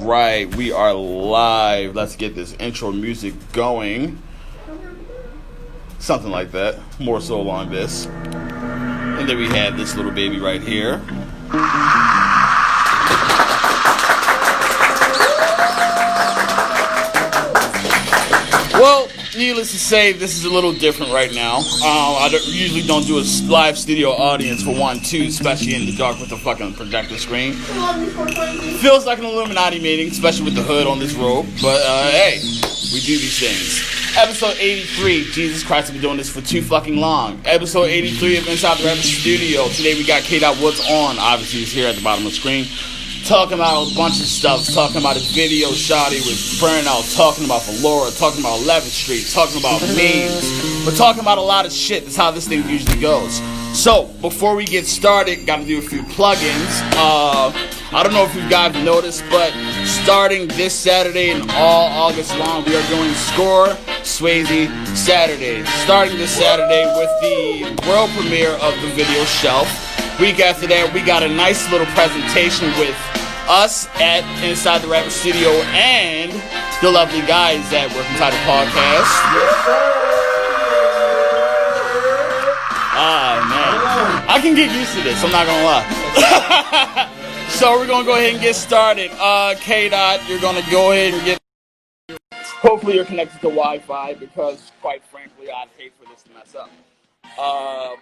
right, we are live. Let's get this intro music going. Something like that. More so along this. And then we have this little baby right here. Well, needless to say, this is a little different right now. I usually don't do a live studio audience for 1-2, especially in the dark with the fucking projector screen. Feels like an Illuminati meeting, especially with the hood on this robe. But hey, we do these things. Episode 83. Jesus Christ, I've been doing this for too fucking long. Episode 83 of Inside the Rapper Studio. Today we got K.Wood on. Obviously, he's here at the bottom of the screen. Talking about a bunch of stuff, talking about his video shoddy with Burnout, talking about Valora, talking about 11th Street, talking about memes. We're talking about a lot of shit. That's how this thing usually goes. So, before we get started, gotta do a few plugins. I don't know if you guys noticed, but starting this Saturday and all August long, we are doing Score Swayze Saturday. Starting this Saturday with the world premiere of the video Shelf. Week after that, we got a nice little presentation with us at Inside the Rapper Studio and the lovely guys that work inside the podcast. Man, I can get used to this. I'm not gonna lie. So we're gonna go ahead and get started. K-Dot, you're gonna go ahead and get. Hopefully, you're connected to Wi-Fi because, quite frankly, I'd hate for this to mess up.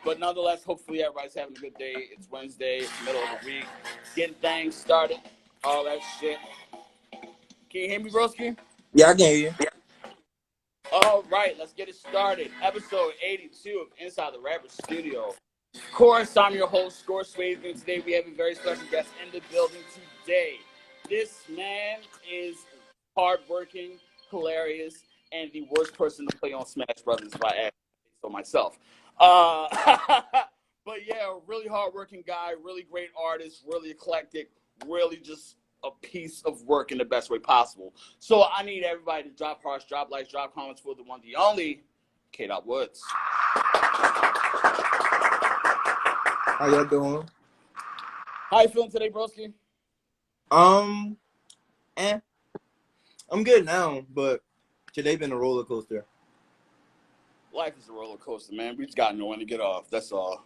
But nonetheless, hopefully everybody's having a good day. It's Wednesday, it's the middle of the week. Getting things started, all that shit. Can you hear me, broski? Yeah, I can hear you. All right, let's get it started. Episode 82 of Inside the Rapper Studio. Of course, I'm your host, Score Swayze, and today we have a very special guest in the building today. This man is hardworking, hilarious, and the worst person to play on Smash Brothers if I ask so myself. But yeah, really hardworking guy, really great artist, really eclectic, really just a piece of work in the best way possible. So I need everybody to drop hearts, drop likes, drop comments for the one, the only, K.Wood. How y'all doing? How you feeling today, broski? I'm good now, but today been a roller coaster. Life is a roller coaster, man. We just got to know when to get off. That's all.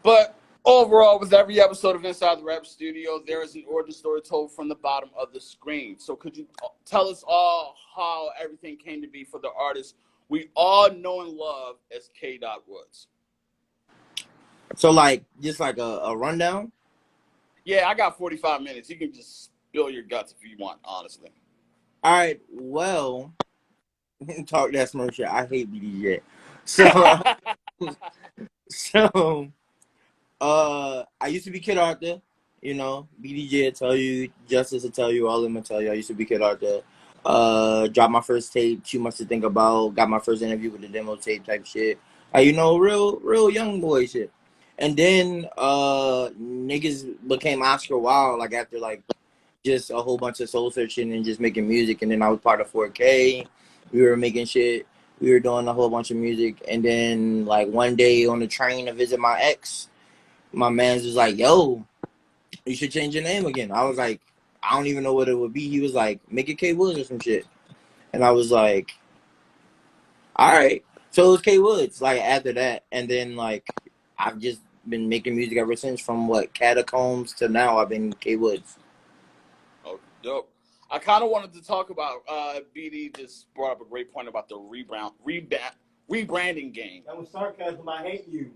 But overall, with every episode of Inside the Rap Studio, there is an origin story told from the bottom of the screen. So could you tell us all how everything came to be for the artist we all know and love as K.Wood? So, just like a rundown? Yeah, I got 45 minutes. You can just spill your guts if you want, honestly. All right, well, talk that smart shit. I hate BDJ. So, I used to be Kid Arthur, you know. BDJ will tell you, Justice will tell you, all of them will tell you. I used to be Kid Arthur. Dropped my first tape, Too Much to Think About. Got my first interview with the demo tape type shit. Real young boy shit. And then niggas became Oscar Wilde, after just a whole bunch of soul searching and just making music. And then I was part of 4K. We were making shit. We were doing a whole bunch of music. And then one day on the train to visit my ex, my man's was like, yo, you should change your name again. I was like, I don't even know what it would be. He was like, make it K.Wood or some shit. And I was like, all right. So it was K.Wood after that. And then I've just been making music ever since, from Catacombs to now. I've been K.Wood. Oh, dope. I kind of wanted to talk about BD just brought up a great point about the rebranding game. That was sarcasm. I hate you.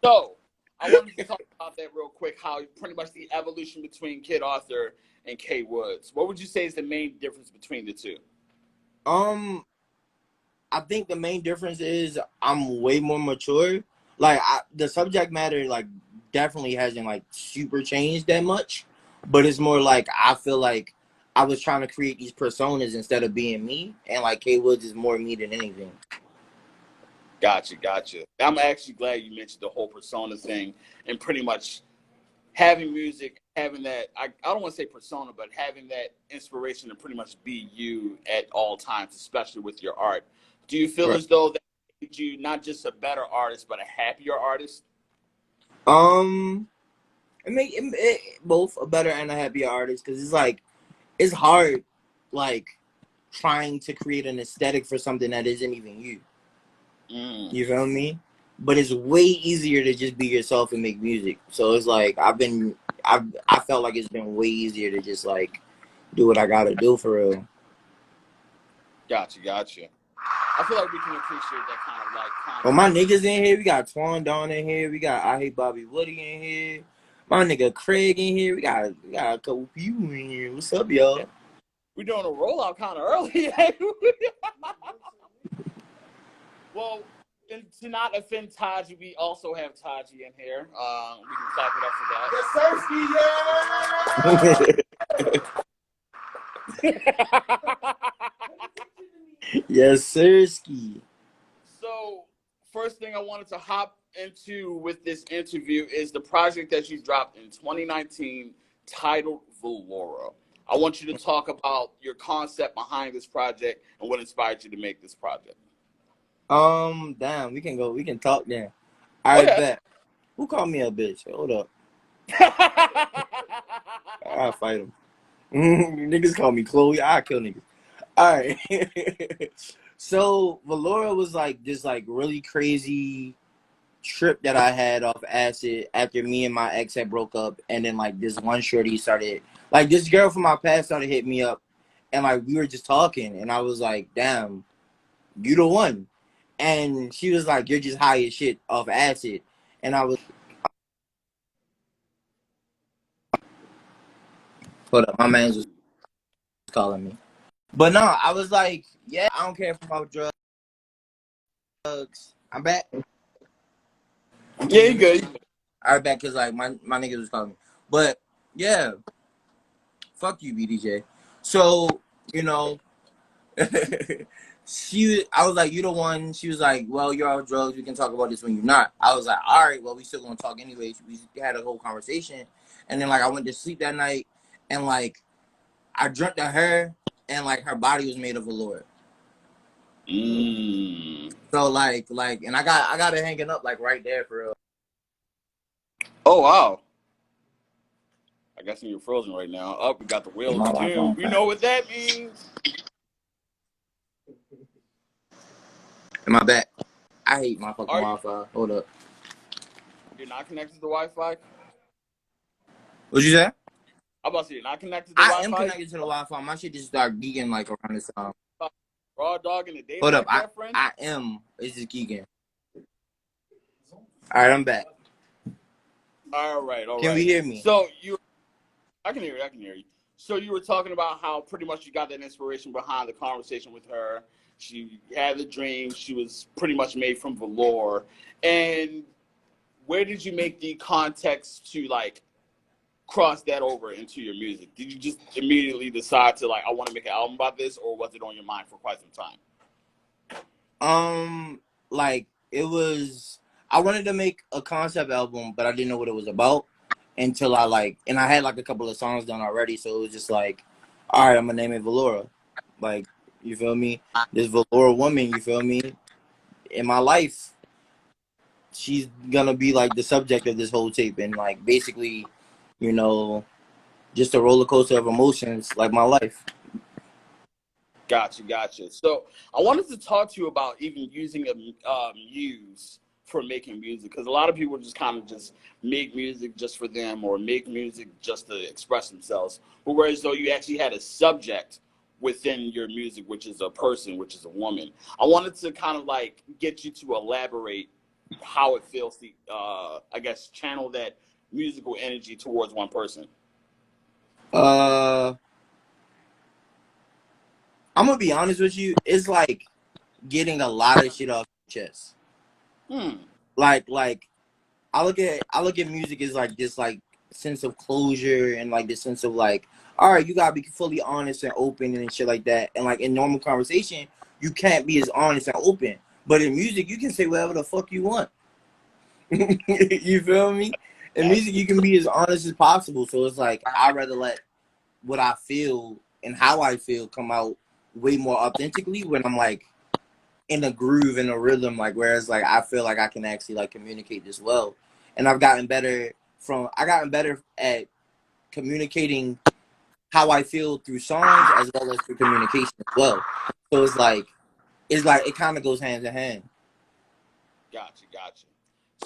So I wanted to talk about that real quick. How pretty much the evolution between Kid Arthur and K.Wood. What would you say is the main difference between the two? I think the main difference is I'm way more mature. The subject matter definitely hasn't super changed that much, but it's more I feel like I was trying to create these personas instead of being me, and K.Wood is more me than anything. Gotcha. I'm actually glad you mentioned the whole persona thing and pretty much having music, having that, I don't want to say persona, but having that inspiration to pretty much be you at all times, especially with your art. Do you feel as though that made you not just a better artist, but a happier artist? it both a better and a happier artist, because it's like it's hard, like trying to create an aesthetic for something that isn't even you. You feel me? But it's way easier to just be yourself and make music. So it's like I felt like it's been way easier to just like do what I gotta do for real. Gotcha. I feel like we can appreciate that kind of like Well, content. my niggas in here, we got Twan Dawn in here, we got I Hate Bobby Woody in here, my nigga Craig in here, we got a couple people in here. What's up, y'all? We're doing a rollout kind of early. Well, and to not offend Taji, we also have Taji in here. We can clap it up for that. Yes, sir, ski. So, first thing I wanted to hop into with this interview is the project that you dropped in 2019 titled Valora. I want you to talk about your concept behind this project and what inspired you to make this project. Damn, we can talk then. All right, bet. Who called me a bitch? Hold up. I'll fight him. Niggas call me Chloe. I'll kill niggas. All right. So Valora was like this like really crazy trip that I had off acid after me and my ex had broke up, and then like this one shorty started, like this girl from my past started hitting me up, and like we were just talking, and I was like, damn, you the one. And she was like, you're just high as shit off acid. And I was, hold up, my man was calling me. But no, I was like, yeah, I don't care about drugs. I'm back. Yeah, you good. All right, back, because like my niggas was calling me. But yeah, fuck you, BDJ. So, you know, I was like, you the one. She was like, well, you're on drugs. We can talk about this when you're not. I was like, all right, well, we still gonna talk anyways. We had a whole conversation, and then like I went to sleep that night, and like I dreamt of her, and like her body was made of velour. So like, and I got it hanging up like right there for real. Oh wow. I guess you're frozen right now. Oh, we got the wheels too. You know what that means. Am I back? I hate my fucking Wi-Fi. Hold up. You're not connected to the Wi-Fi? What'd you say? I'm about to say you're not connected to the Wi-Fi? I am connected to the Wi-Fi. My shit just started geeking like around this time. Raw dog in the day. Hold like up. that, friend? I am. It's just geeking. All right, I'm back. All right. Can we hear me? So I can hear you. So you were talking about how pretty much you got that inspiration behind the conversation with her. She had the dream. She was pretty much made from velour. And where did you make the context to like cross that over into your music? Did you just immediately decide to like, I want to make an album about this, or was it on your mind for quite some time? Like it was. I wanted to make a concept album, but I didn't know what it was about until I had like a couple of songs done already. So it was just like, all right, I'm gonna name it Valora. Like, you feel me? This Valora woman, you feel me? In my life, she's gonna be like the subject of this whole tape, and like basically, you know, just a roller coaster of emotions, like my life. Gotcha. So I wanted to talk to you about even using a muse for making music, because a lot of people just kind of just make music just for them or make music just to express themselves. But whereas though you actually had a subject within your music, which is a person, which is a woman, I wanted to kind of like get you to elaborate how it feels to, I guess, channel that musical energy towards one person. I'm gonna be honest with you. It's like getting a lot of shit off your chest. Like I look at music as like this like sense of closure, and like this sense of like, all right, you gotta be fully honest and open and shit like that. And like in normal conversation, you can't be as honest and open. But in music, you can say whatever the fuck you want. You feel me? In music, you can be as honest as possible. So it's like I'd rather let what I feel and how I feel come out way more authentically when I'm like in a groove, in a rhythm, like whereas like I feel like I can actually like communicate this well. And I've gotten better I gotten better at communicating how I feel through songs as well as through communication as well. So it's like it kind of goes hand in hand. Gotcha.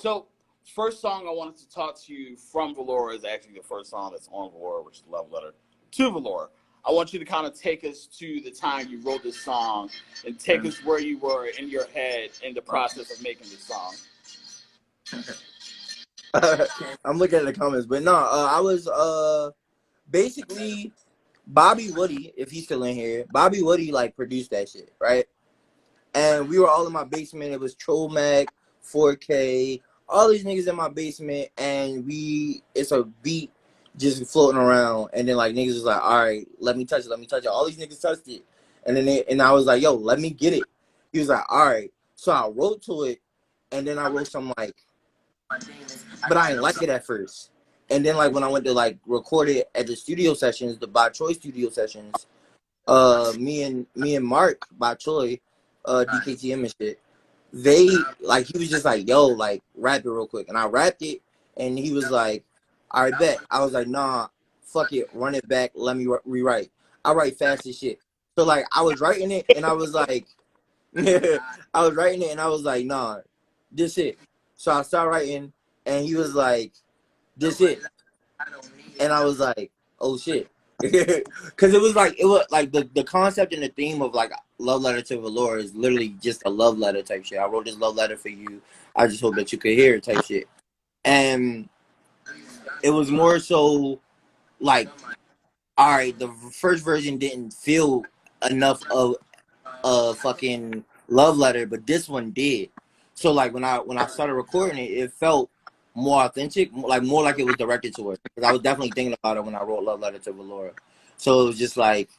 So, first song I wanted to talk to you from Valora is actually the first song that's on Valora, which is Love Letter to Valora. I want you to kind of take us to the time you wrote this song and take us where you were in your head in the process of making this song. I'm looking at the comments, but no, I was basically Bobby Woody, if he's still in here. Bobby Woody like produced that shit, right? And we were all in my basement. It was Trollmac, 4K, all these niggas in my basement, and it's a beat just floating around, and then like niggas was like, all right, let me touch it. All these niggas touched it, and then I was like, yo, let me get it. He was like, all right. So I wrote to it, and then I wrote some like, but I didn't like it at first. And then like when I went to like record it at the studio sessions, the By Troy studio sessions, me and Mark By Troy, DKTM and shit, they like he was just like, yo, like rap it real quick. And I rapped it, and he was like, all right, bet. I was like, nah, fuck it, run it back, let me rewrite. I write fast as shit. So like I was writing it, and I was like, nah, this it. So I started writing, and he was like, this it. And I was like, oh shit. Because it was like the concept and the theme of like Love Letter to Valora is literally just a love letter type shit. I wrote this love letter for you. I just hope that you could hear it type shit. And it was more so like, all right, the first version didn't feel enough of a fucking love letter, but this one did. So like when I started recording it, it felt more authentic, like more like it was directed to her. Because I was definitely thinking about it when I wrote Love Letter to Valora. So it was just like,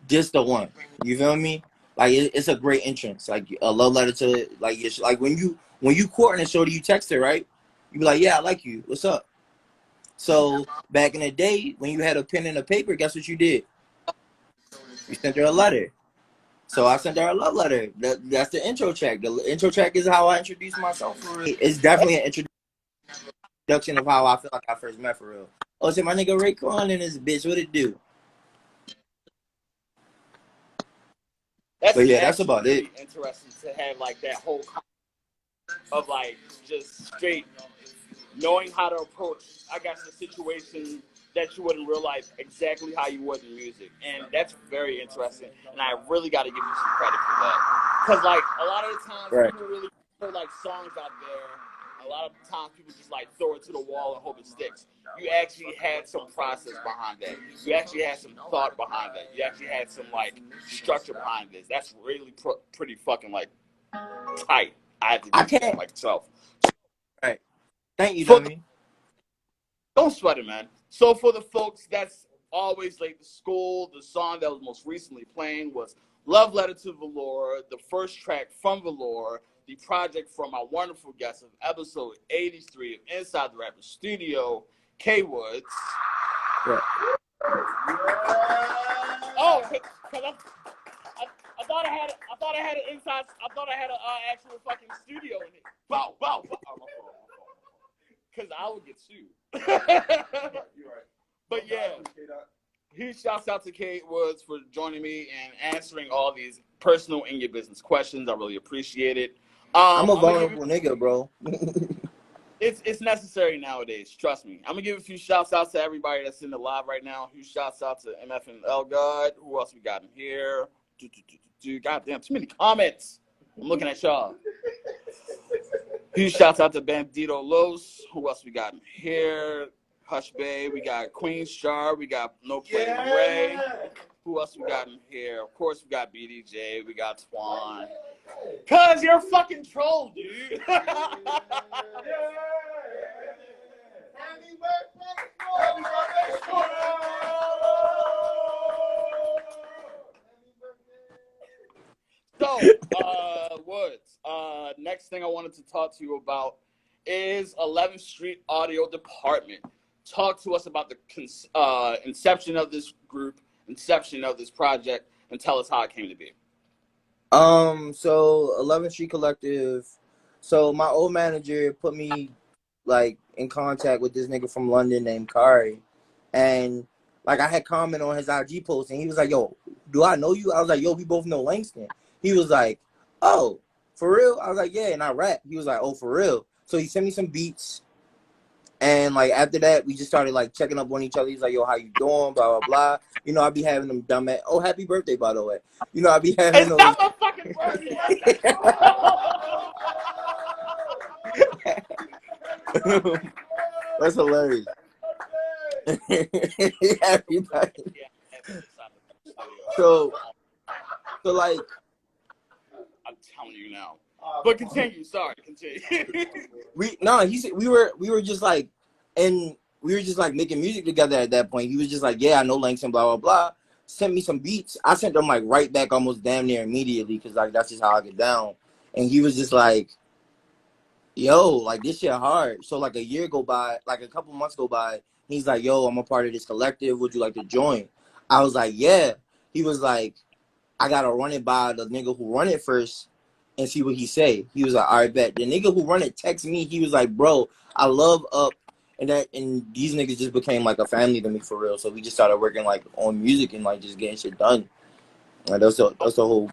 this the one. You feel me? Like it's a great entrance. Like a love letter to like it's like when you courting a shorty, you text her, right? You be like, yeah, I like you. What's up? So back in the day when you had a pen and a paper, guess what you did? You sent her a letter. So I sent her a love letter. That's the intro track. The intro track is how I introduce myself for real. It's definitely an introduction of how I feel like I first met for real. Oh, so my nigga Raekwon in this bitch, what it do? But yeah, that's about it. Interesting to have like that whole of like just straight knowing how to approach, I guess, the situation that you wouldn't realize exactly how you would in music. And that's very interesting. And I really got to give you some credit for that. Because, like, a lot of the times people really put, like, songs out there. A lot of times people just, like, throw it to the wall and hope it sticks. You actually had some process behind that. You actually had some thought behind that. You actually had some, like, structure behind this. That's really pretty fucking, like, tight. I had to do that myself. Right. Thank you, Dummy. Don't sweat it, man. So for the folks that's always late to school, the song that was most recently playing was Love Letter to Valora, the first track from Valora, the project from our wonderful guest of episode 83 of Inside the Rapper Studio, K.Wood. Yeah. Oh, because I thought I had an inside. I thought I had an actual fucking studio in it. Bow. Oh, my fault. Because I would get sued. You're right. But yeah, huge shouts out to K.Wood for joining me and answering all these personal in your business questions. I really appreciate it. I'm a vulnerable nigga, bro. It's necessary nowadays. Trust me. I'm gonna give a few shouts out to everybody that's in the live right now. Huge shouts out to MF and L God. Who else we got in here? Goddamn, too many comments. I'm looking at y'all. Huge shouts out to Bandito Los. Who else we got in here? Hush Bay. We got Queen Star. We got No Play Ray. Who else we got in here? Of course, we got BDJ. We got Twan. Cause you're a fucking troll, dude. Happy birthday, So, Woods, next thing I wanted to talk to you about is 11th Street Audio Department. Talk to us about the inception of this group, inception of this project, and tell us how it came to be. So 11th Street Collective. So my old manager put me like in contact with this nigga from London named Kari, and like I had comment on his IG post, and he was like, "Yo, do I know you?" I was like, "Yo, we both know Langston." He was like, "Oh, for real?" I was like, "Yeah," and I rap. He was like, "Oh, for real?" So he sent me some beats, and like after that, we just started like checking up on each other. He's like, "Yo, how you doing?" Blah blah blah. You know, I be having them dumb. Oh, happy birthday, by the way. You know, I be having It's those. not my fucking birthday. That's hilarious. Everybody. So like I'm telling you now. But continue. Sorry, continue. we were just like, and we were just like making music together at that point. He was just like, "Yeah, I know Langston, blah blah blah." Sent me some beats. I sent them like right back, almost damn near immediately, because like that's just how I get down. And he was just like, "Yo, like this shit hard." So like a year go by, like a couple months go by. He's like, "Yo, I'm a part of this collective. Would you like to join?" I was like, "Yeah." He was like, "I gotta run it by the nigga who run it first and see what he say." He was like, "All right, bet." The nigga who run it text me. He was like, "Bro, I love Up," and these niggas just became like a family to me for real. So we just started working like on music and like just getting shit done. Like that's the whole.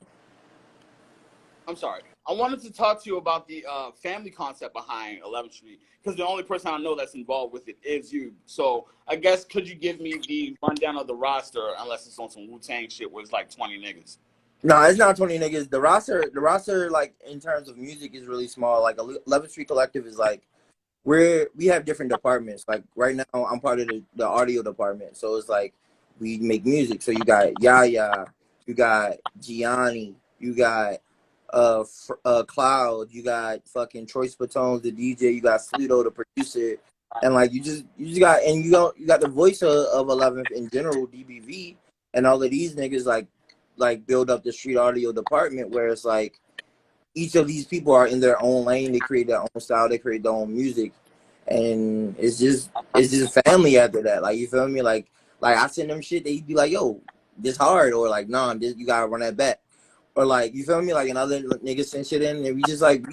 I'm sorry. I wanted to talk to you about the family concept behind 11th Street because the only person I know that's involved with it is you. So I guess could you give me the rundown of the roster, unless it's on some Wu-Tang shit where it's like 20 niggas? No, it's not 20 niggas. The roster, like in terms of music, is really small. Like 11th Street Collective is like we have different departments. Like right now, I'm part of the audio department, so it's like we make music. So you got Yaya, you got Gianni, you got Cloud, you got fucking Troy Spatones, the DJ, you got Sleeto, the producer, and like you just got and you got the voice of 11th in general, DBV, and all of these niggas like build up the street audio department where it's like each of these people are in their own lane. They create their own style. They create their own music, and it's just family after that. Like you feel me? Like I send them shit. They be like, "Yo, this hard," or like, "Nah, this you gotta run that back," or like you feel me? Like another niggas send shit in, and we just like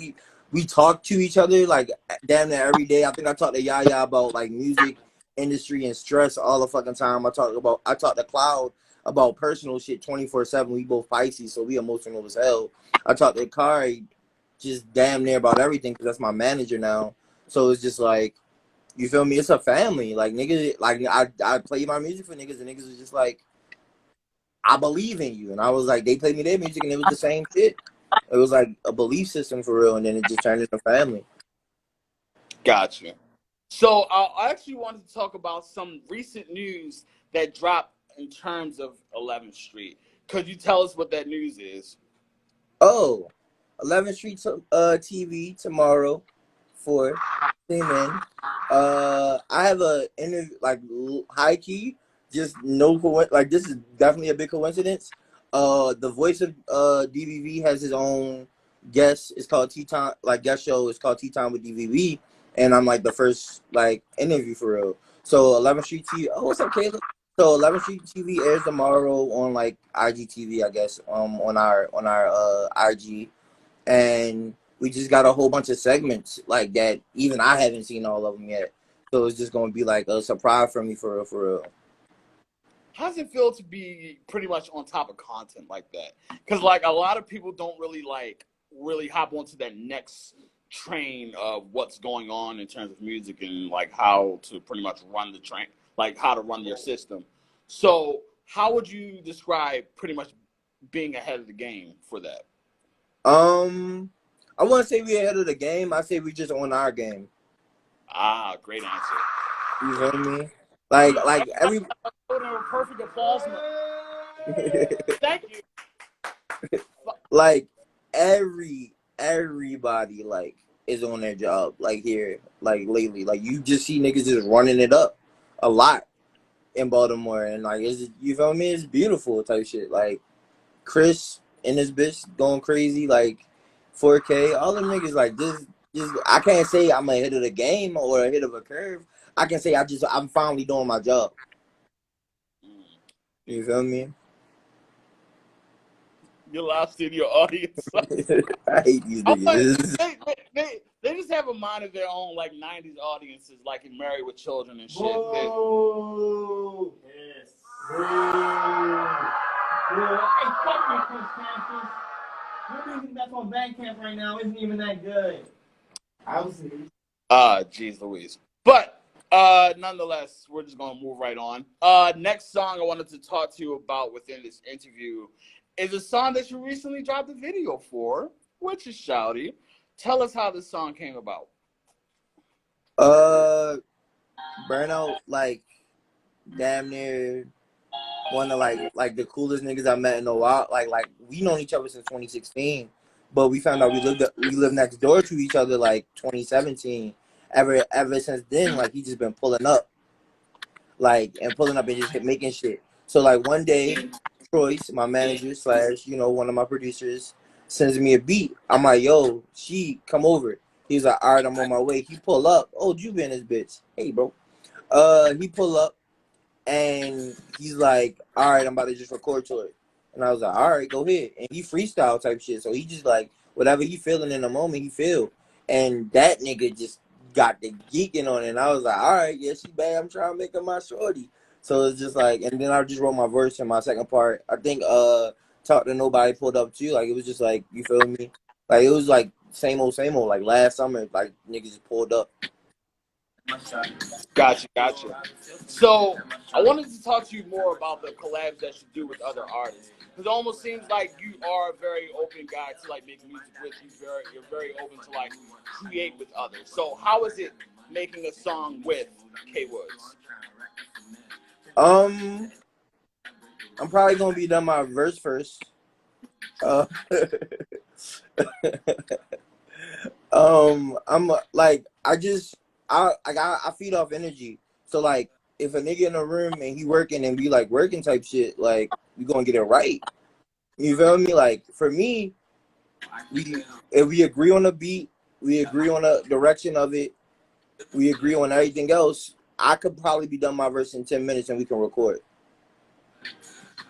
we talk to each other like damn near every day. I think I talked to Yaya about like music industry and stress all the fucking time. I talk to Cloud about personal shit 24/7. We both Pisces, so we emotional as hell. I talk to Kari just damn near about everything because that's my manager now. So it's just like, you feel me? It's a family. Like niggas, like I play my music for niggas, and niggas was just like, "I believe in you," and I was like, they played me their music, and it was the same shit. It was like a belief system for real, and then it just turned into family. Gotcha. So I actually wanted to talk about some recent news that dropped in terms of 11th Street. Could you tell us what that news is? Oh, 11th Street TV tomorrow for tune in. I have a interview like high key, just no like this is definitely a big coincidence. The voice of DVV has his own guest. It's called Tea Time, like guest show. It's called Tea Time with DVV, and I'm like the first like interview for real. So 11th Street TV. Oh, what's up, Caleb? So 11th Street TV airs tomorrow on like IGTV, I guess, on our IG, and we just got a whole bunch of segments like that. Even I haven't seen all of them yet, so it's just gonna be like a surprise for me for real, for real. How does it feel to be pretty much on top of content like that? Because like a lot of people don't really really hop onto that next train of what's going on in terms of music and like how to pretty much run the train, like how to run your system. So how would you describe pretty much being ahead of the game for that? Um, I wouldn't say we ahead of the game. I say we just on our game. Ah, great answer. You feel me? Like every Perfect applause. Thank you. like everybody like is on their job like here like lately. Like you just see niggas just running it up a lot in Baltimore, and like it's you feel me? It's beautiful type shit. Like Chris and this bitch going crazy like 4K. All them niggas like just I can't say I'm ahead of the game or ahead of a curve. I can say I'm finally doing my job. You feel me? your live studio audience. I hate these I'm like, niggas. they just have a mind of their own, like 90s audiences, like in Married with Children and shit. Whoa. Yes. Whoa. Hey, fuck you, Chris Panthers. Your music that's on Bandcamp right now isn't even that good. I was Jeez Louise. But nonetheless, we're just gonna move right on. Next song I wanted to talk to you about within this interview is a song that you recently dropped a video for, which is Shouty. Tell us how this song came about. Burnout, like, damn near one of like the coolest niggas I met in a while. Like we known each other since 2016, but we found out we lived next door to each other like 2017. Ever since then, like he just been pulling up, like and pulling up and just making shit. So like one day, Troyce, my manager slash one of my producers, sends me a beat. I'm like, yo, she come over. He's like, all right, I'm on my way. He pull up. Oh, Juvie in this bitch. Hey, bro. He pull up. And he's like, all right, I'm about to just record to it. And I was like, all right, go ahead. And he freestyle type shit. So he just like, whatever he feeling in the moment, he feel. And that nigga just got the geeking on it. And I was like, all right, yeah, she bad. I'm trying to make her my shorty. So it's just like, and then I just wrote my verse in my second part. I think Talk to Nobody pulled up too. Like, it was just like, you feel me? Like, it was like same old, like last summer, like niggas just pulled up. Gotcha. So I wanted to talk to you more about the collabs that you do with other artists, because it almost seems like you are a very open guy to like make music with. You're very open to like create with others. So how is it making a song with K.Wood? I'm probably gonna be done my verse first. Uh, I'm like I feed off energy. So like if a nigga in a room and he working and we like working type shit, like we gonna get it right. You feel me? Like for me, if we agree on the beat, we agree on the direction of it, we agree on everything else. I could probably be done my verse in 10 minutes and we can record.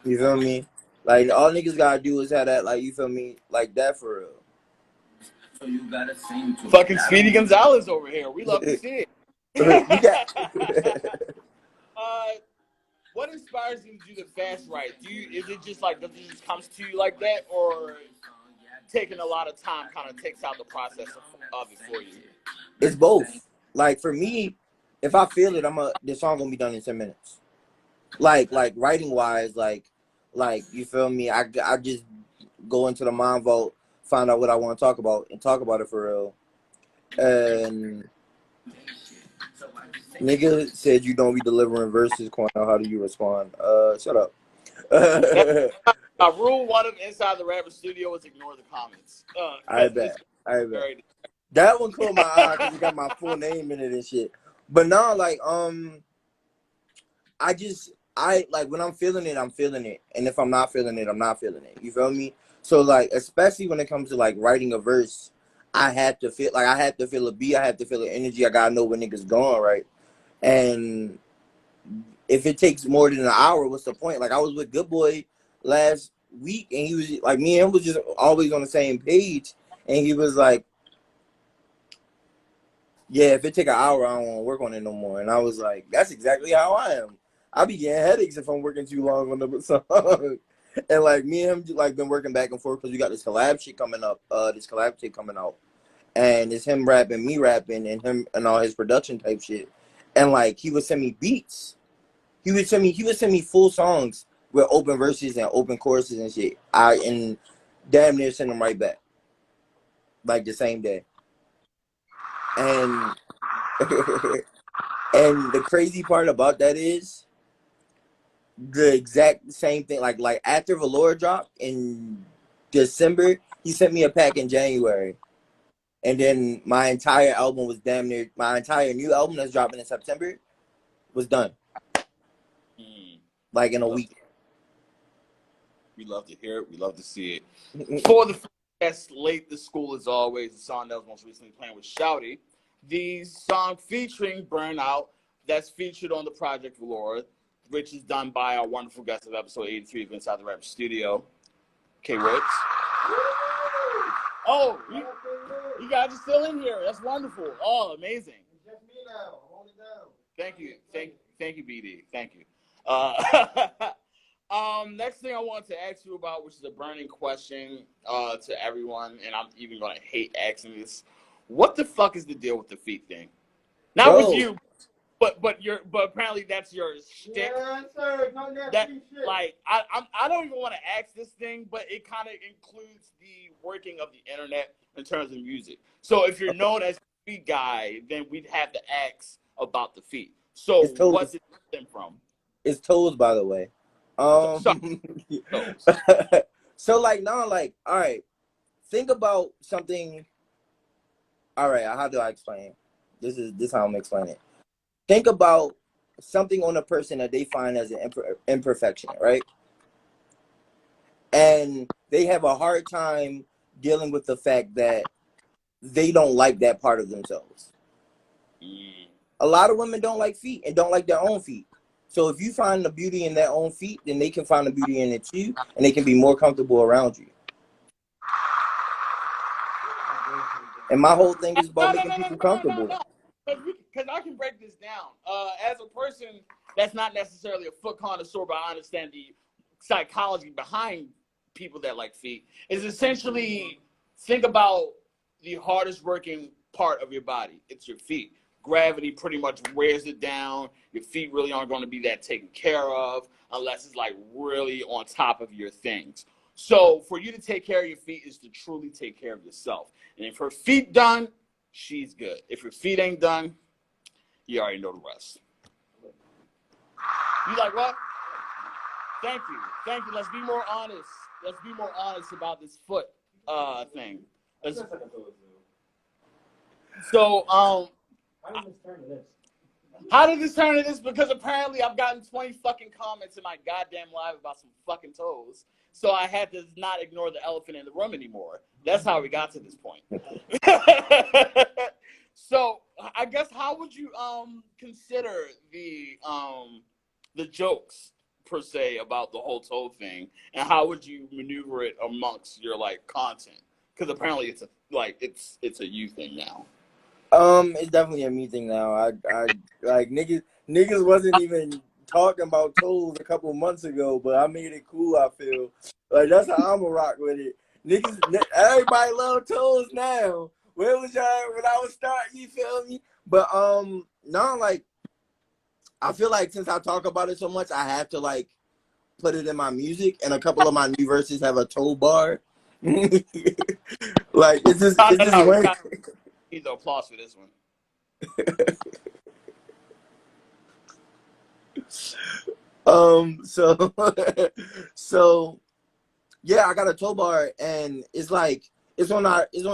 You feel me? Like all niggas gotta do is have that, like, you feel me, like that for real. So you gotta sing to fucking Speedy Gonzalez over here. We love to see it. You got What inspires you to do the fast write? Is it just like, does it just comes to you like that, or taking a lot of time kind of takes out the process of it for you? It's both. Like for me, if I feel it, the song gonna be done in 10 minutes. Like writing wise, like you feel me? I just go into the mind vault, find out what I want to talk about, and talk about it for real. And nigga said you don't be delivering verses, Cornell. How do you respond? Shut up. Rule one of Inside the Rapper Studio is ignore the comments. I bet. That one caught my eye because it got my full name in it and shit. But no, like I like when I'm feeling it, I'm feeling it, and if I'm not feeling it, I'm not feeling it. You feel me? So like, especially when it comes to like writing a verse, I had to feel a beat, I have to feel the energy. I gotta know when niggas going, right? And if it takes more than an hour, what's the point? Like I was with Good Boy last week, and he was like, me and him was just always on the same page, and he was like, yeah, if it take an hour, I don't want to work on it no more. And I was like, that's exactly how I am. I be getting headaches if I'm working too long on the song. And like me and him like been working back and forth because we got this collab shit coming up, this collab shit coming out. And it's him rapping, me rapping, and him and all his production type shit. And like he would send me beats. He would send me full songs with open verses and open choruses and shit. And damn near send them right back. Like the same day. And and the crazy part about that is the exact same thing. Like after Valora dropped in December, he sent me a pack in January, and then my entire new album that's dropping in September was done, like in a week. We love to hear it. We love to see it. For the yes, Late the School is Always, the song that was most recently playing with Shouty. The song featuring Burnout that's featured on the Project Valora, which is done by our wonderful guest of episode 83 of Inside the Rapper Studio, K.Wood. Oh, you guys are still in here. That's wonderful. Oh, amazing. It's just me now. I'm holding down. Thank you, thank you, BD. Thank you. Uh, next thing I wanted to ask you about, which is a burning question to everyone, and I'm even gonna hate asking this. What the fuck is the deal with the feet thing? Not with Bro, you, but apparently that's your shtick. Yes, sir. Talking That free shit. like I don't even want to ask this thing, but it kind of includes the working of the internet in terms of music. So if you're known as a feet guy, then we'd have to ask about the feet. So it's toes. what's it stem from? It's toes, by the way. Sorry, toes. So like now, like, all right, think about something. All right, how do I explain it? This how I'm explaining it. Think about something on a person that they find as an imperfection, right? And they have a hard time dealing with the fact that they don't like that part of themselves. A lot of women don't like feet and don't like their own feet. So if you find the beauty in their own feet, then they can find the beauty in it too, and they can be more comfortable around you. And my whole thing is about making people comfortable. No. Because I can break this down. As a person that's not necessarily a foot connoisseur, but I understand the psychology behind people that like feet, is essentially think about the hardest working part of your body. It's your feet. Gravity pretty much wears it down. Your feet really aren't going to be that taken care of unless it's like really on top of your things. So for you to take care of your feet is to truly take care of yourself. And if her feet done, she's good. If her feet ain't done, you already know the rest. You like what? Thank you. Thank you. Let's be more honest. Let's be more honest about this foot thing. So, how did this turn to this? Because apparently I've gotten 20 fucking comments in my goddamn live about some fucking toes. So I had to not ignore the elephant in the room anymore. That's how we got to this point. So I guess how would you consider the jokes per se about the whole toe thing, and how would you maneuver it amongst your like content? Because apparently it's a you thing now. It's definitely a me thing now. I like niggas wasn't even talking about toes a couple months ago, but I made it cool. I feel like that's how I'm a rock with it. Niggas, everybody love toes now. Where was y'all when I was starting? You feel me? But no, like I feel like since I talk about it so much, I have to like put it in my music, and a couple of my new verses have a toe bar. Like it's just way. Need the applause for this one. So yeah, I got a tow bar, and it's like it's on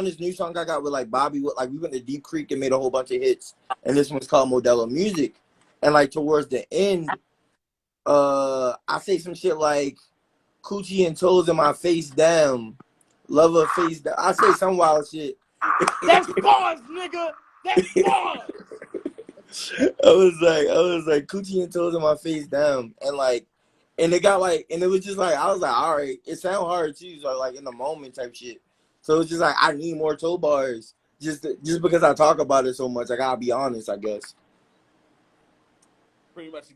this new song I got with like Bobby. Like we went to Deep Creek and made a whole bunch of hits, and this one's called Modelo Music. And like towards the end, I say some shit like coochie and toes in my face down, love her face down. I say some wild shit. That's bars, nigga. That's bars. I was like coochie and toes in my face down, and it got like, and it was just like I was like, all right, it sounded hard too, so like in the moment type shit. So it's just like I need more toe bars, just because I talk about it so much. I gotta be honest, I guess. Pretty much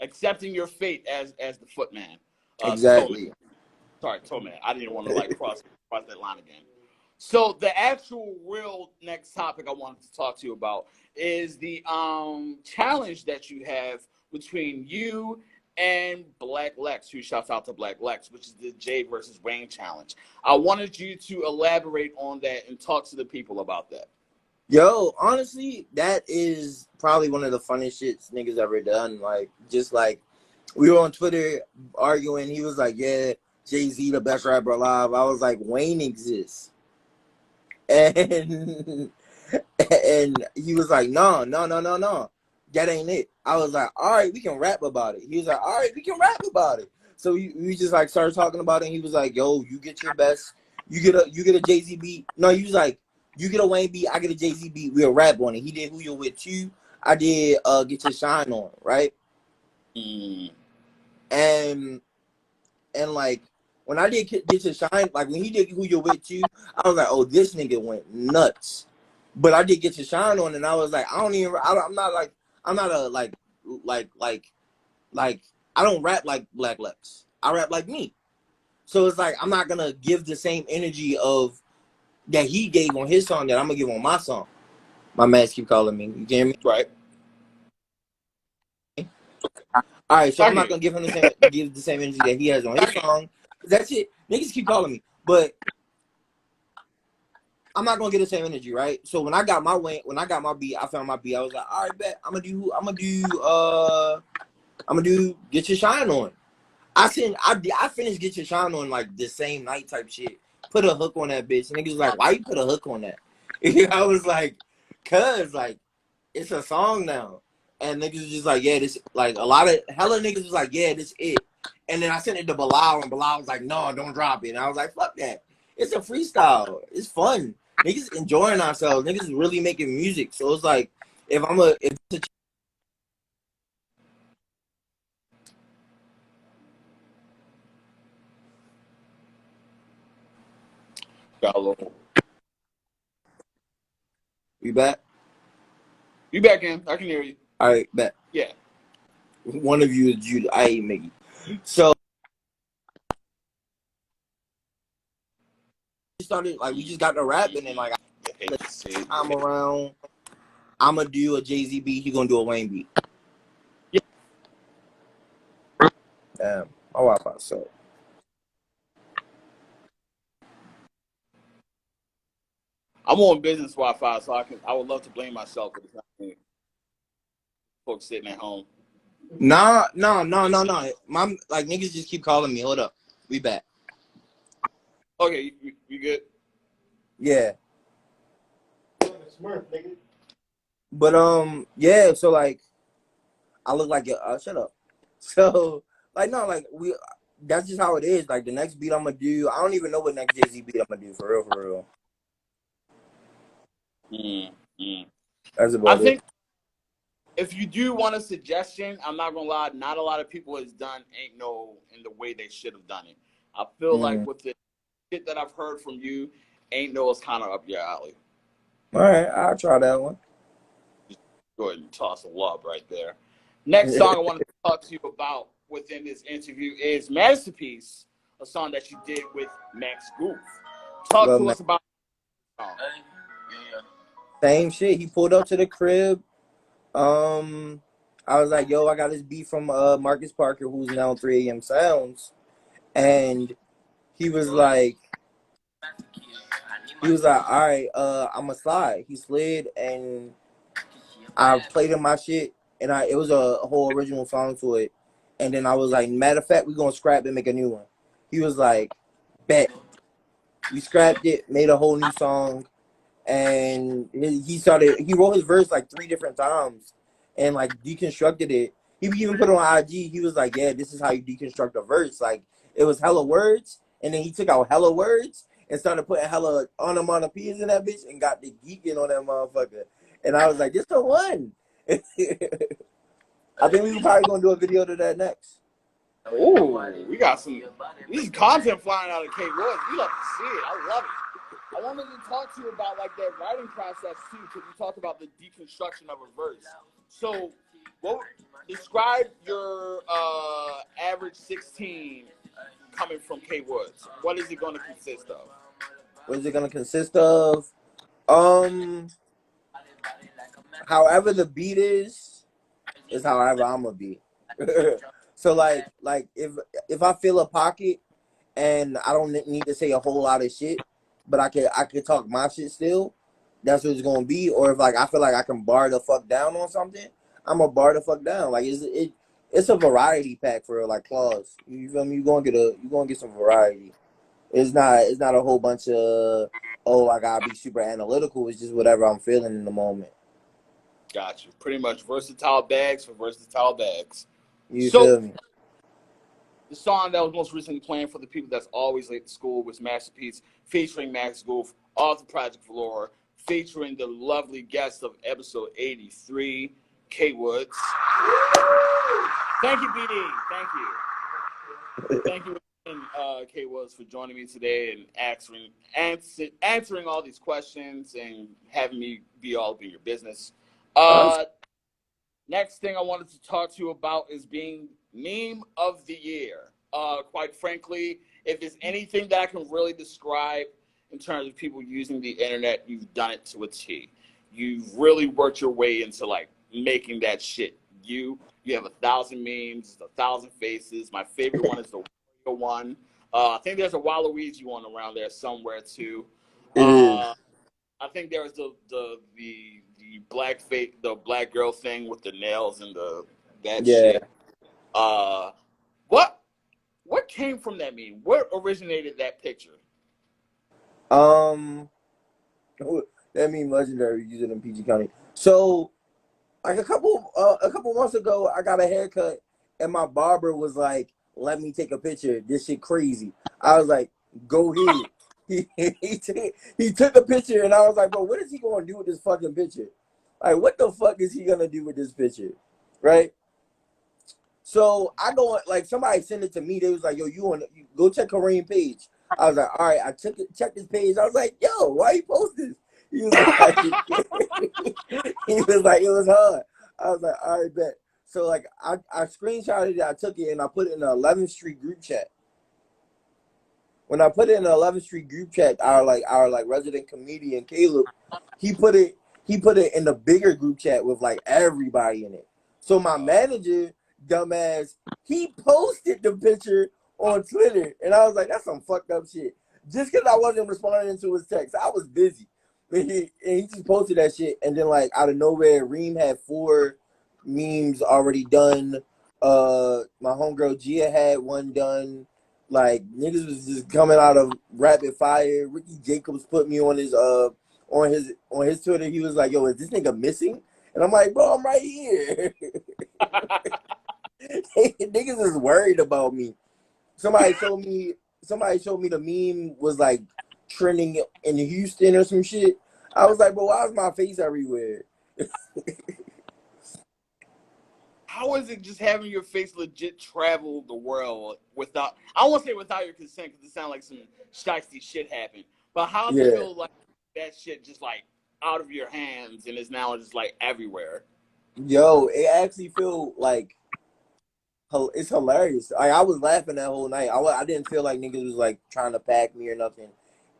accepting your fate as the footman. Exactly. Toe man. I didn't want to like cross that line again. So the actual real next topic I wanted to talk to you about is the challenge that you have between you and Black Lex, who shouts out to Black Lex, which is the Jade versus Wayne challenge. I wanted you to elaborate on that and talk to the people about that. Yo, honestly, that is probably one of the funniest shits niggas ever done. Like, just like, we were on Twitter arguing. He was like, yeah, Jay-Z, the best rapper alive. I was like, Wayne exists. And he was like, no, that ain't it. I was like, all right, we can rap about it. He was like, all right, we can rap about it. So we just like started talking about it. And he was like, yo, you get your best, you get a Jay-Z beat. No, he was like, you get a Wayne beat, I get a Jay-Z beat, we'll rap on it. He did Who You With You, I did Get Your Shine On, right? And like when I did Get Your Shine, like when he did Who You With Too, I was like, oh, this nigga went nuts. But I did Get Your Shine On, and I was like, I'm not a like I don't rap like Black Lex. I rap like me. So it's like I'm not gonna give the same energy of that he gave on his song that I'm gonna give on my song. My mans keep calling me. You can hear me? Right. All right, so I'm Okay. not gonna give the same energy that he has on his song. That's it. Niggas keep calling me, but I'm not gonna get the same energy, right? So when I got my beat, I found my beat. I was like, all right, bet I'm gonna do Get Your Shine On. I finished Get Your Shine On like the same night type shit. Put a hook on that bitch. And niggas was like, why you put a hook on that? I was like, cause like it's a song now. And niggas was just like, yeah, this like a lot of hella niggas was like, yeah, this it. And then I sent it to Bilal and Bilal was like, no, don't drop it. And I was like, fuck that. It's a freestyle. It's fun. Niggas enjoying ourselves. Niggas really making music. So it's like if it's a Got a little. we back? You back in? I can hear you. All right, bet. Yeah. One of you is Judah. I ain't Mickey. So we just got to rapping and like I'm around. I'm gonna do a Jay-Z beat. He gonna do a Wayne beat. Yeah. Damn. My Wi-Fi so. I'm on business Wi-Fi, so I would love to blame myself, but it's not me. Folks sitting at home. No. My like niggas just keep calling me. Hold up. We back. Okay, you good? Yeah. Smurf, nigga. But yeah, so like I look like shut up. So like no, like that's just how it is. Like the next beat I'm gonna do, I don't even know what next Jay-Z beat I'm gonna do for real. That's I about it. think if you do want a suggestion, I'm not gonna lie, not a lot of people has done Ain't No in the way they should have done it. I feel like with the shit that I've heard from you, Ain't No is kind of up your alley. All right, I'll try that one. Just go ahead and toss a love right there. Next song I want to talk to you about within this interview is Masterpiece, a song that you did with Max Goof. Talk to us about the song. Same shit. He pulled up to the crib. I was like, yo, I got this beat from Marcus Parker, who's now 3 AM Sounds. And he was like, all right, I'ma slide. He slid and I played him my shit and it was a whole original song to it. And then I was like, matter of fact, we're gonna scrap and make a new one. He was like, bet. We scrapped it, made a whole new song, and he wrote his verse like 3 different times and like deconstructed it. He even put it on IG. He was like, yeah, this is how you deconstruct a verse. Like it was hella words, and then he took out hella words and started putting hella onomatopoeias in that bitch and got the geeking on that motherfucker. And I was like, this the one. I think we were probably gonna do a video to that next. Ooh, we got some. This is content flying out of K.Wood. We love to see it. I love it. I wanted to talk to you about like that writing process too, because you talked about the deconstruction of a verse. So, describe your average 16 coming from K.Wood. What is it going to consist of? What is it gonna consist of? However the beat is however I'm gonna be. So like if I feel a pocket and I don't need to say a whole lot of shit, but I could talk my shit still, that's what it's gonna be. Or if like I feel like I can bar the fuck down on something, I'm gonna bar the fuck down. Like it's a variety pack for like claws. You feel me? You gonna get some variety. It's not a whole bunch of I gotta be super analytical. It's just whatever I'm feeling in the moment. Got you. Pretty much versatile bags for versatile bags. You feel me? The song that was most recently playing for the people that's always late to school was Masterpiece, featuring Max Goof, author Project Valora, featuring the lovely guest of episode 83, K.Wood. Thank you, BD. Thank you. Thank you. K.Wood, for joining me today and answering all these questions and having me be all up in your business. Um, Next thing I wanted to talk to you about is being meme of the year. Quite frankly, if there's anything that I can really describe in terms of people using the internet, you've done it to a T. You've really worked your way into like making that shit. You have 1,000 memes, 1,000 faces. My favorite one is the Wario one. I think there's a Waluigi one around there somewhere too. it is. Uh, I think there was the the black girl thing with the nails and the that Yeah. shit. Uh, what what came from that meme? What originated that picture? Um, that mean legendary using in PG County. So like a couple months ago, I got a haircut, and my barber was like, "Let me take a picture. This shit crazy." I was like, "Go ahead." He took a picture, and I was like, "Bro, what is he gonna do with this fucking picture? Like, what the fuck is he gonna do with this picture?" Right? So I go like somebody sent it to me. They was like, "Yo, you go check Kareem page." I was like, "All right." I took it, checked his page. I was like, "Yo, why you post this?" He was like, he was like, "It was hard." I was like, "All right, bet." So like, I screenshotted it. I took it and I put it in the 11th Street group chat. When I put it in the 11th Street group chat, our resident comedian Caleb, he put it he put it in the bigger group chat with like everybody in it. So my manager, dumbass, he posted the picture on Twitter, and I was like, that's some fucked up shit. Just because I wasn't responding to his text, I was busy. And he just posted that shit, and then like out of nowhere, Reem had 4 memes already done. My homegirl Gia had one done. Like niggas was just coming out of rapid fire. Ricky Jacobs put me on his Twitter. He was like, "Yo, is this nigga missing?" And I'm like, "Bro, I'm right here." Niggas is worried about me. Somebody showed me. Somebody showed me the meme was like trending in Houston or some shit. I was like, "Bro, why is my face everywhere?" How is it just having your face legit travel the world without? I won't say without your consent because it sounds like some shiesty shit happened. But how does it Yeah. feel like that shit just like out of your hands and is now just like everywhere? Yo, it actually feel like it's hilarious. I was laughing that whole night. I didn't feel like niggas was like trying to pack me or nothing.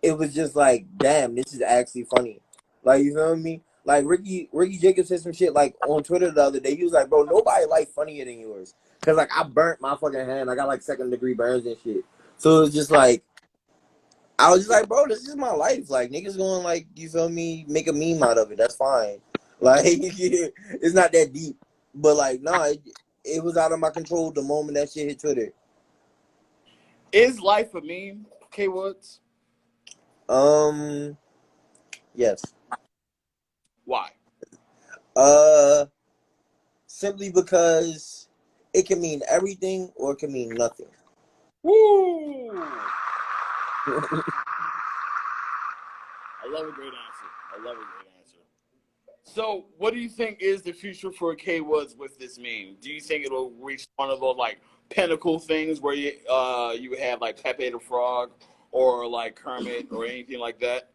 It was just like, damn, this is actually funny. Like you feel me? Like Ricky Jacobs said some shit like on Twitter the other day. He was like, bro, nobody like funnier than yours. Cause like I burnt my fucking hand. I got like 2nd-degree burns and shit. So it was just like I was just like, bro, this is my life. Like niggas going like, you feel me, make a meme out of it. That's fine. Like it's not that deep. But like, nah, it was out of my control the moment that shit hit Twitter. Is life a meme, K Woods? Um, yes. Why? Uh, Simply because it can mean everything or it can mean nothing. Woo! I love a great answer. I love a great answer. So, what do you think is the future for K Woods with this meme? Do you think it'll reach one of those like pinnacle things where you have like Pepe the Frog or like Kermit or anything like that?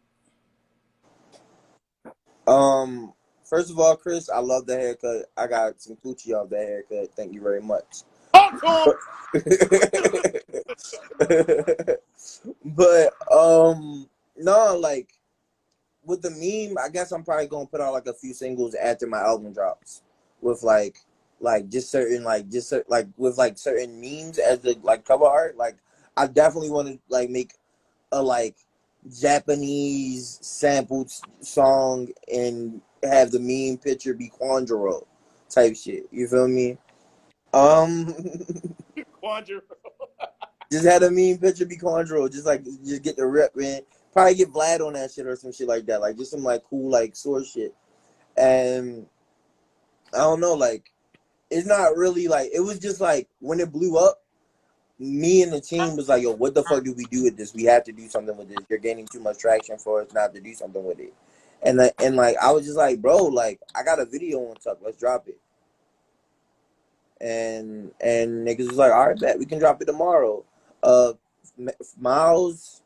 Um, First of all, Chris, I love the haircut. I got some coochie off that haircut. Thank you very much. Talk to But no, like with the meme, I guess I'm probably gonna put out like a few singles after my album drops, with like just certain like with like certain memes as the like cover art. Like I definitely want to like make a like Japanese sampled song and have the meme picture be Quandro type shit. You feel me? Um, Quandra. just had a meme picture be Quandro. Just get the rep, man. Probably get Vlad on that shit or some shit like that. Like just some like cool like source shit. And I don't know, like it's not really like it was just like when it blew up, me and the team was like, yo, what the fuck do we do with this? We have to do something with this. You're gaining too much traction for us not to do something with it. And like I was just like, bro, like I got a video on Tuck, let's drop it. And niggas was like, all right, bet we can drop it tomorrow. Miles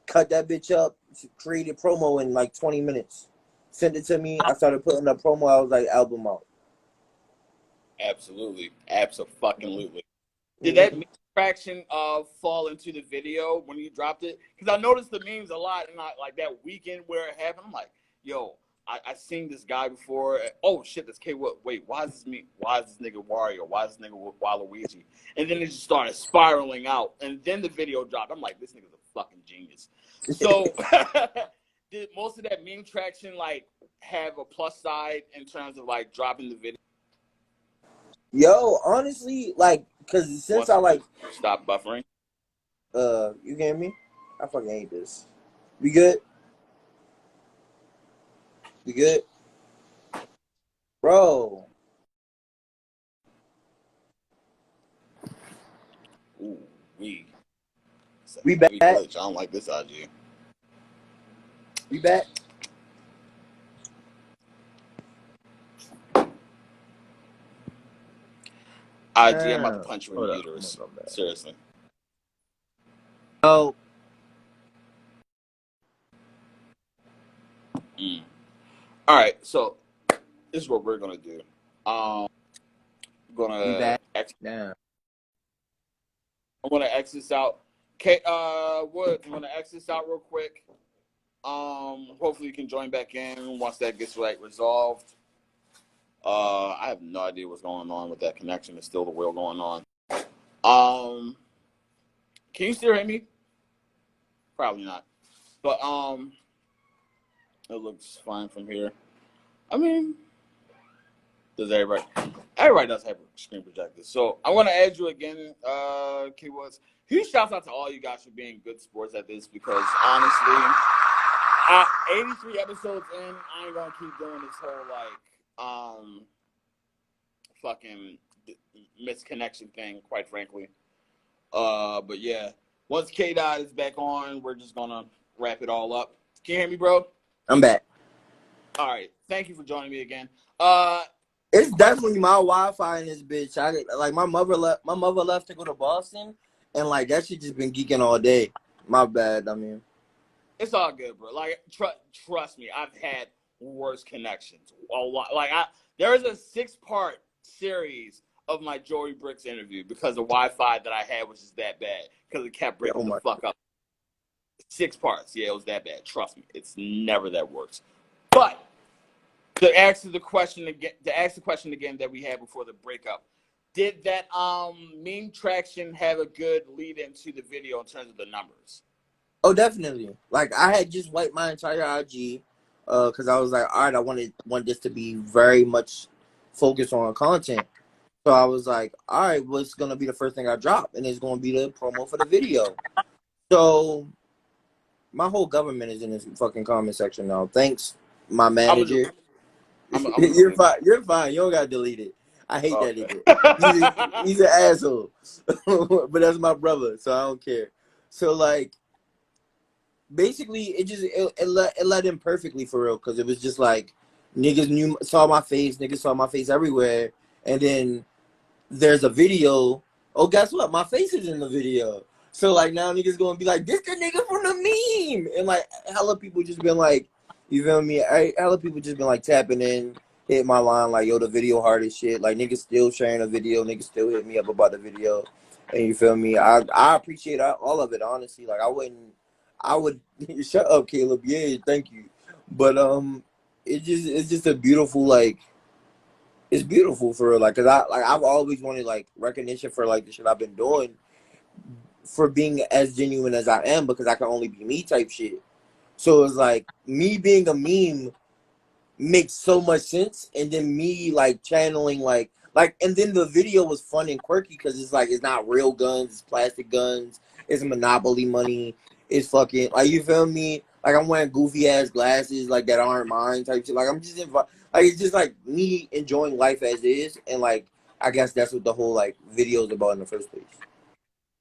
cut that bitch up, created promo in like 20 minutes. Sent it to me. I started putting up promo. I was like, album out. Absolutely. Absolutely. Did that meme traction fall into the video when you dropped it? Because I noticed the memes a lot, and like that weekend where it happened, I'm like, yo, I seen this guy before. Oh shit, that's K.Wood. Wait, why is this me? Why is this nigga Wario? Why is this nigga Waluigi? And then it just started spiraling out, and then the video dropped. I'm like, this nigga's a fucking genius. So, did most of that meme traction like have a plus side in terms of like dropping the video? Yo, honestly, like, cause since I like stop buffering. You hear me? I fucking hate this. We good? We good? Bro. Ooh, we back? Glitch. I don't like this idea. We back? IG, I'm about to punch you in the uterus. Seriously. Oh. All right, so this is what we're gonna do. I'm gonna exit this out. Wood, I'm gonna exit this out real quick. Hopefully you can join back in once that gets resolved. I have no idea what's going on with that connection. There's still the wheel going on. Can you still hear me? Probably not. But it looks fine from here. I mean, does everybody does have a screen projector. So I want to add you again, K.Wood. Huge shouts out to all you guys for being good sports at this, because honestly, 83 episodes in, I ain't gonna keep doing this whole fucking misconnection thing, quite frankly. But yeah, once K-Dot is back on, we're just gonna wrap it all up. Can you hear me, bro? I'm back. All right. Thank you for joining me again. It's definitely my Wi-Fi in this bitch. My mother left to go to Boston, and like that shit just been geeking all day. My bad. I mean, it's all good, bro. Like trust me, I've had worse connections. A lot. There is a 6-part series of my Joey Bricks interview because the Wi-Fi that I had was just that bad because it kept breaking the fuck up. 6 parts. Yeah, it was that bad. Trust me, it's never that worse. But to ask the question again that we had before the breakup, did that meme traction have a good lead into the video in terms of the numbers? Oh, definitely. Like I had just wiped my entire IG, because I was like, all right, I want this to be very much focused on content. So I was like, all right, what's gonna be the first thing I drop? And it's gonna be the promo for the video. So my whole government is in this fucking comment section now. Thanks, my manager. You're fine. You're fine. You don't gotta delete it. I hate that nigga. He's an asshole. But that's my brother, so I don't care. So like, basically, it led in perfectly for real, because it was just like niggas saw my face everywhere, and then there's a video. Oh, guess what? My face is in the video. So like now niggas gonna be like, this the nigga from the meme, and like hella people just been like, you feel me? Hella people just been like tapping in, hit my line like, yo, the video hard as shit. Like niggas still sharing the video, niggas still hit me up about the video, and you feel me? I appreciate all of it, honestly. Like I would shut up, Caleb. Yeah, thank you. But it's just a beautiful, like, it's beautiful for real. Like, cause I've always wanted like recognition for like the shit I've been doing, for being as genuine as I am, because I can only be me type shit. So it's like me being a meme makes so much sense, and then me like channeling like, and then the video was fun and quirky because it's like it's not real guns, it's plastic guns, it's Monopoly money, it's fucking like, you feel me? Like I'm wearing goofy ass glasses like that aren't mine type shit. Like I'm just like, it's just like me enjoying life as is, and like I guess that's what the whole like video is about in the first place.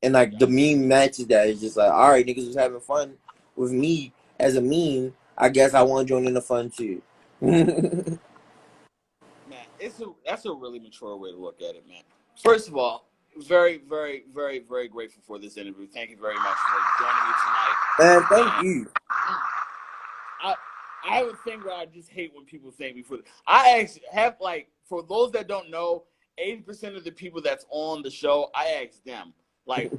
And like the meme matches that. It's just like, all right, niggas was having fun with me as a meme. I guess I want to join in the fun too. Man, that's a really mature way to look at it, man. First of all, very, very, very, very grateful for this interview. Thank you very much for joining me tonight. Man, thank you. I have a thing where I just hate when people thank me for this. I actually have, like, for those that don't know, 80% of the people that's on the show, I ask them. Like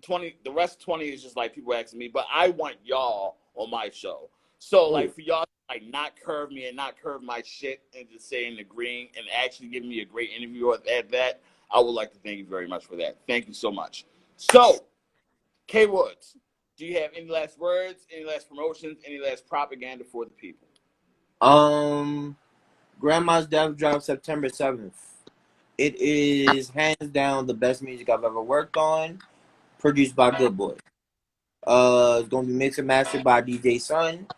20, the rest 20 is just like people asking me, but I want y'all on my show. So like for y'all to like not curve me and not curve my shit and just saying agreeing and actually giving me a great interview at that, I would like to thank you very much for that. Thank you so much. So, K.Wood, do you have any last words, any last promotions, any last propaganda for the people? Grandma's Death Drop September 7th. It is hands down the best music I've ever worked on, produced by Good Boy. It's gonna be mixed and mastered by DJ Sun.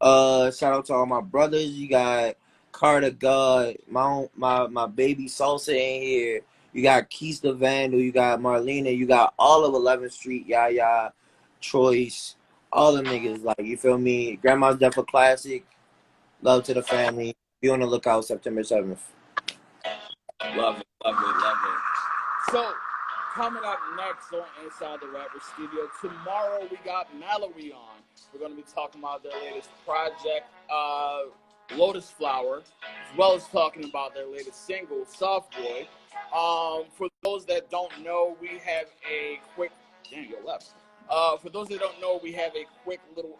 Shout out to all my brothers. You got Carter God, my baby Salsa in here. You got Keith the Vandal. You got Marlena. You got all of 11th Street. Yaya, Choice, all them niggas. Like, you feel me? Grandma's Death a classic. Love to the family. Be on the lookout September 7th. Love it, love it, love it. So, coming up next on Inside the Rapper Studio, tomorrow we got Mallory on. We're going to be talking about their latest project, Lotus Flower, as well as talking about their latest single, Soft Boy. For those that don't know, we have a quick... Damn, you left. For those that don't know, we have a quick little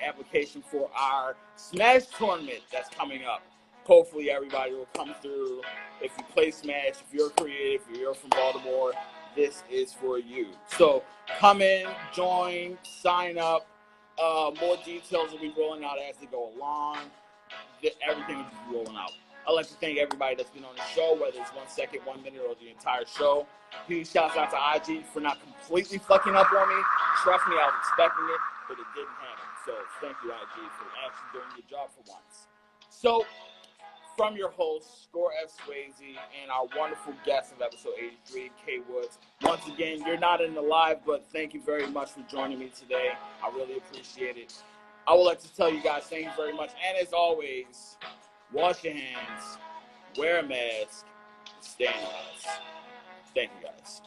application for our Smash tournament that's coming up. Hopefully everybody will come through. If you play Smash, if you're creative, if you're from Baltimore, this is for you. So come in, join, sign up. More details will be rolling out as they go along. Everything will be rolling out. I'd like to thank everybody that's been on the show, whether it's 1 second, 1 minute, or the entire show. Huge shouts out to IG for not completely fucking up on me. Trust me, I was expecting it, but it didn't happen. So thank you, IG, for actually doing your job for once. So, from your host, Score F. Swayze, and our wonderful guest of episode 83, K.Wood. Once again, you're not in the live, but thank you very much for joining me today. I really appreciate it. I would like to tell you guys thank you very much. And as always, wash your hands, wear a mask, stay in the house. Thank you guys.